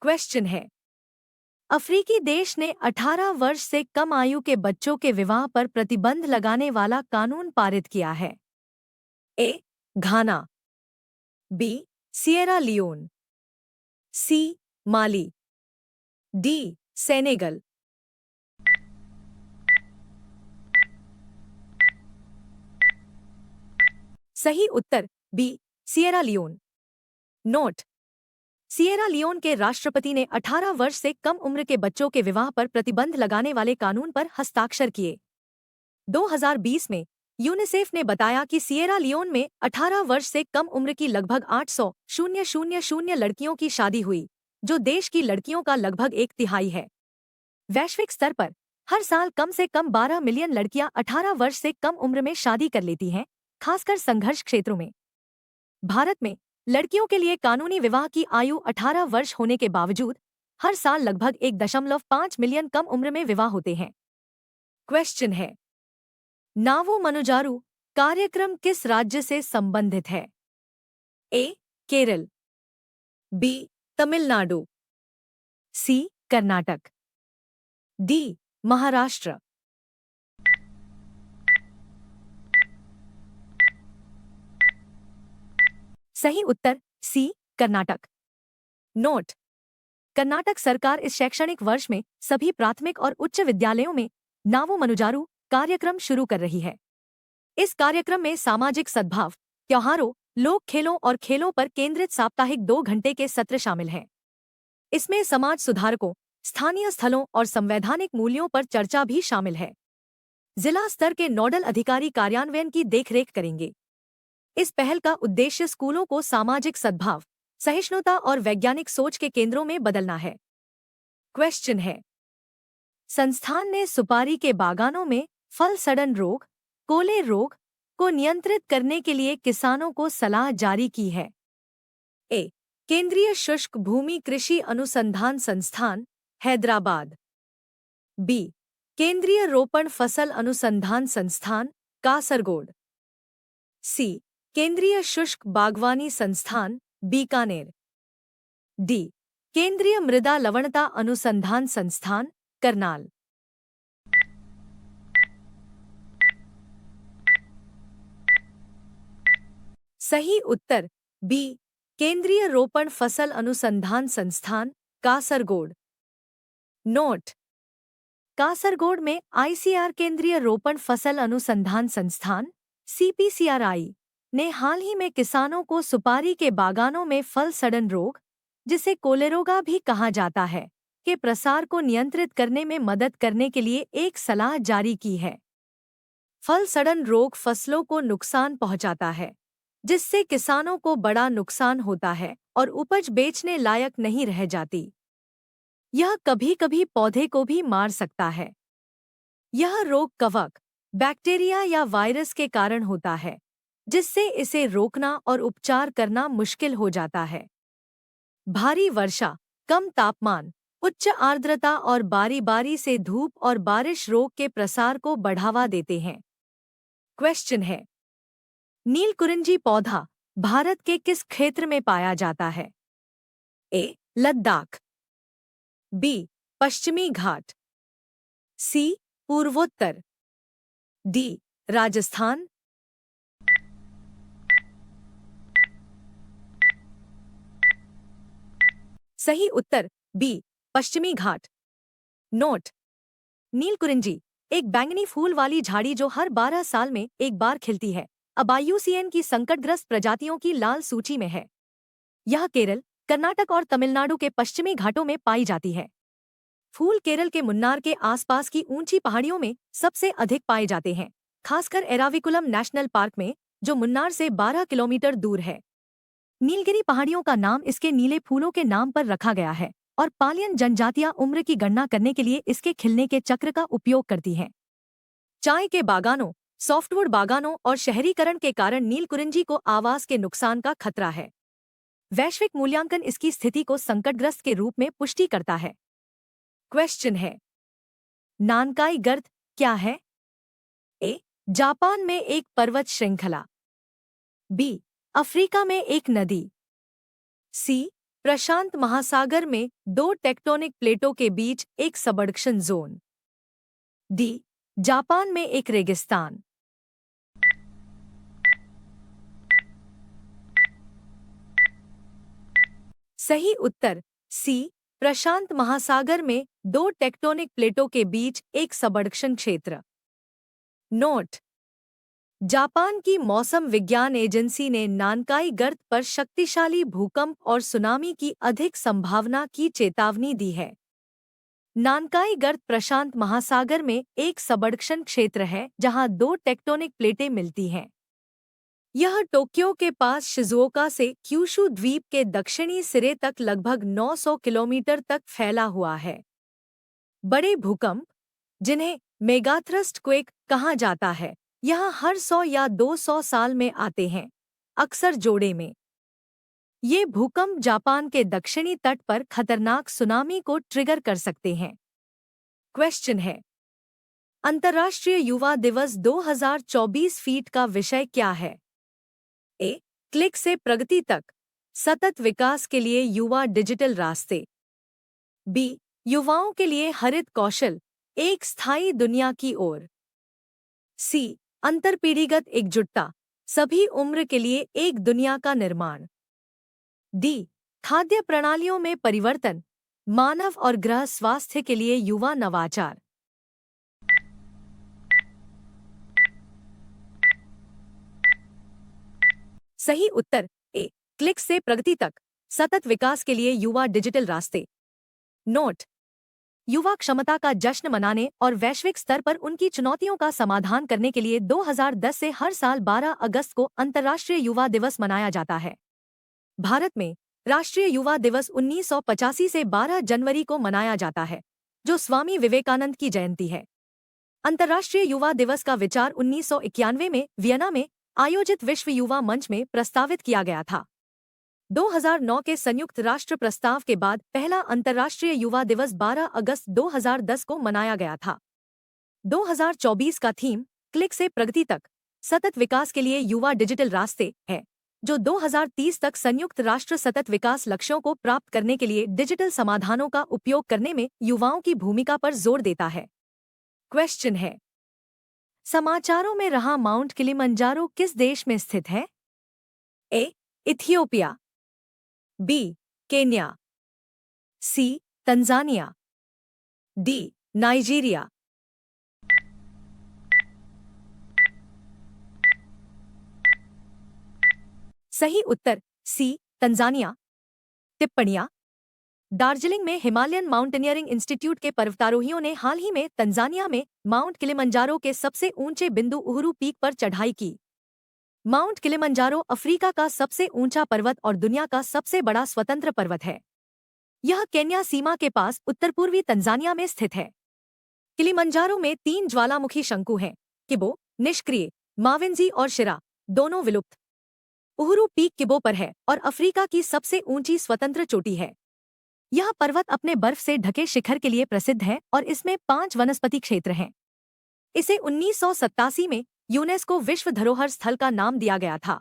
Question है, अफ्रीकी देश ने 18 वर्ष से कम आयु के बच्चों के विवाह पर प्रतिबंध लगाने वाला कानून पारित किया है। A. Ghana, B. Sierra Leone, C. Mali, D. Senegal. सही उत्तर B. Sierra Leone. Note: Sierra Leone के राष्ट्रपति ने 18 वर्ष से कम उम्र के बच्चों के विवाह पर प्रतिबंध लगाने वाले कानून पर हस्ताक्षर किए। 2020 में यूनिसेफ ने बताया कि सिएरा लियोन में 18 वर्ष से कम उम्र की लगभग 800,000 लड़कियों की शादी हुई, जो देश की लड़कियों का लगभग 1/3 है। वैश्विक स्तर पर हर साल कम से कम 12 मिलियन लड़कियां 18 वर्ष से कम उम्र में शादी कर लेती हैं, खासकर संघर्ष क्षेत्रों में। भारत में लड़कियों के लिए कानूनी विवाह की आयु 18 वर्ष होने के बावजूद हर साल लगभग 1.5 मिलियन कम उम्र में विवाह होते हैं। क्वेश्चन है, नावो मनुजारू कार्यक्रम किस राज्य से संबंधित है? ए. केरल, बी. तमिलनाडु, सी. कर्नाटक, डी. महाराष्ट्र। सही उत्तर सी. कर्नाटक। नोट: कर्नाटक सरकार इस शैक्षणिक वर्ष में सभी प्राथमिक और उच्च विद्यालयों में नावो मनुजारू कार्यक्रम शुरू कर रही है। इस कार्यक्रम में सामाजिक सद्भाव, त्योहारों, लोक खेलों और खेलों पर केंद्रित साप्ताहिक 2 घंटे के सत्र शामिल हैं। इसमें समाज सुधारकों, स्थानीय स्थलों और संवैधानिक मूल्यों पर चर्चा भी शामिल है। जिला स्तर के नोडल अधिकारी कार्यान्वयन की देखरेख करेंगे। इस पहल का उद्देश्य स्कूलों को सामाजिक सद्भाव, सहिष्णुता और वैज्ञानिक सोच के केंद्रों में बदलना है। क्वेश्चन है, संस्थान ने सुपारी के बागानों में फल सड़न रोग, कोले रोग को नियंत्रित करने के लिए किसानों को सलाह जारी की है। ए. केंद्रीय शुष्क भूमि कृषि अनुसंधान संस्थान, हैदराबाद, बी. केंद्रीय रोपण फसल अनुसंधान संस्थान, कासरगोड, सी. केंद्रीय शुष्क बागवानी संस्थान, बीकानेर, डी. केंद्रीय मृदा लवणता अनुसंधान संस्थान, करनाल। सही उत्तर बी. केंद्रीय रोपण फसल अनुसंधान संस्थान, कासरगोड। नोट: कासरगोड में आईसीआर केंद्रीय रोपण फसल अनुसंधान संस्थान सीपीसीआरआई ने हाल ही में किसानों को सुपारी के बागानों में फल सड़न रोग, जिसे कोलेरोगा भी कहा जाता है, के प्रसार को नियंत्रित करने में मदद करने के लिए एक सलाह जारी की है। फल सड़न रोग फसलों को नुकसान पहुंचाता है, जिससे किसानों को बड़ा नुकसान होता है और उपज बेचने लायक नहीं रह जाती। यह कभी कभी पौधे को भी मार सकता है। यह रोग कवक, बैक्टीरिया या वायरस के कारण होता है, जिससे इसे रोकना और उपचार करना मुश्किल हो जाता है। भारी वर्षा, कम तापमान, उच्च आर्द्रता और बारी-बारी से धूप और बारिश रोग के प्रसार को बढ़ावा देते हैं। क्वेश्चन है, नीलकुरिंजी पौधा भारत के किस क्षेत्र में पाया जाता है? ए. लद्दाख, बी. पश्चिमी घाट, सी. पूर्वोत्तर, डी. राजस्थान। सही उत्तर बी. पश्चिमी घाट। नोट: नीलकुरिंजी एक बैंगनी फूल वाली झाड़ी जो हर 12 साल में एक बार खिलती है, अब IUCN की संकटग्रस्त प्रजातियों की लाल सूची में है। यह केरल, कर्नाटक और तमिलनाडु के पश्चिमी घाटों में पाई जाती है। फूल केरल के मुन्नार के आसपास की ऊंची पहाड़ियों में सबसे अधिक पाए जाते हैं, खासकर एराविकुलम नेशनल पार्क में, जो मुन्नार से 12 किलोमीटर दूर है। नीलगिरी पहाड़ियों का नाम इसके नीले फूलों के नाम पर रखा गया है और पालियन जनजातियां उम्र की गणना करने के लिए इसके खिलने के चक्र का उपयोग करती हैं। चाय के बागानों, सॉफ्टवुड बागानों और शहरीकरण के कारण नीलकुरिंजी को आवास के नुकसान का खतरा है। वैश्विक मूल्यांकन इसकी स्थिति को संकटग्रस्त के रूप में पुष्टि करता है। क्वेश्चन है, नानकाई गर्त क्या है? ए. जापान में एक पर्वत श्रृंखला, बी. अफ्रीका में एक नदी, सी. प्रशांत महासागर में दो टेक्टोनिक प्लेटों के बीच एक सबडक्शन जोन। डी, जापान में एक रेगिस्तान। सही उत्तर सी, प्रशांत महासागर में दो टेक्टोनिक प्लेटों के बीच एक सबडक्शन क्षेत्र। नोट: जापान की मौसम विज्ञान एजेंसी ने नानकाई गर्त पर शक्तिशाली भूकंप और सुनामी की अधिक संभावना की चेतावनी दी है। नानकाई गर्त प्रशांत महासागर में एक सबडक्शन क्षेत्र है जहां दो टेक्टोनिक प्लेटें मिलती हैं। यह टोक्यो के पास शिजुओका से क्यूशू द्वीप के दक्षिणी सिरे तक लगभग 900 किलोमीटर तक फैला हुआ है। बड़े भूकंप, जिन्हें मेगाथ्रस्ट क्वेक कहा जाता है, यहाँ हर 100 या 200 साल में आते हैं, अक्सर जोड़े में। ये भूकंप जापान के दक्षिणी तट पर खतरनाक सुनामी को ट्रिगर कर सकते हैं। क्वेश्चन है, अंतर्राष्ट्रीय युवा दिवस 2024 फीट का विषय क्या है? ए, क्लिक से प्रगति तक, सतत विकास के लिए युवा डिजिटल रास्ते। बी, युवाओं के लिए हरित कौशल, एक स्थायी दुनिया की ओर। सी, अंतरपीढ़ीगत एकजुटता, सभी उम्र के लिए एक दुनिया का निर्माण। डी, खाद्य प्रणालियों में परिवर्तन, मानव और ग्रह स्वास्थ्य के लिए युवा नवाचार। सही उत्तर ए, क्लिक से प्रगति तक, सतत विकास के लिए युवा डिजिटल रास्ते। नोट: युवा क्षमता का जश्न मनाने और वैश्विक स्तर पर उनकी चुनौतियों का समाधान करने के लिए 2010 से हर साल 12 अगस्त को अंतर्राष्ट्रीय युवा दिवस मनाया जाता है। भारत में राष्ट्रीय युवा दिवस 1985 से 12 जनवरी को मनाया जाता है, जो स्वामी विवेकानंद की जयंती है। अंतर्राष्ट्रीय युवा दिवस का विचार 1991 में वियना में आयोजित विश्व युवा मंच में प्रस्तावित किया गया था। 2009 के संयुक्त राष्ट्र प्रस्ताव के बाद पहला अंतर्राष्ट्रीय युवा दिवस 12 अगस्त 2010 को मनाया गया था। 2024 का थीम क्लिक से प्रगति तक, सतत विकास के लिए युवा डिजिटल रास्ते है, जो 2030 तक संयुक्त राष्ट्र सतत विकास लक्ष्यों को प्राप्त करने के लिए डिजिटल समाधानों का उपयोग करने में युवाओं की भूमिका पर जोर देता है। क्वेश्चन है, समाचारों में रहा माउंट किलिमंजारो किस देश में स्थित है? A, Ethiopia. B, Kenya. C, Tanzania. D, Nigeria. सही उत्तर सी, तंजानिया। टिप्पणियां: दार्जिलिंग में हिमालयन माउंटेनियरिंग इंस्टीट्यूट के पर्वतारोहियों ने हाल ही में तंजानिया में माउंट किलिमंजारो के सबसे ऊंचे बिंदु उहुरु पीक पर चढ़ाई की। माउंट किलिमंजारो अफ्रीका का सबसे ऊंचा पर्वत और दुनिया का सबसे बड़ा स्वतंत्र पर्वत है। यह केन्या सीमा के पास उत्तर पूर्वी तंजानिया में स्थित है। किलिमंजारो में 3 ज्वालामुखी शंकु हैं, किबो, निष्क्रिय, माविंजी और शिरा, दोनों विलुप्त। उहुरु पीक किबो पर है और अफ्रीका की सबसे ऊंची स्वतंत्र चोटी है। यह पर्वत अपने बर्फ से ढके शिखर के लिए प्रसिद्ध है और इसमें 5 वनस्पति क्षेत्र हैं। इसे 1987 में यूनेस्को विश्व धरोहर स्थल का नाम दिया गया था।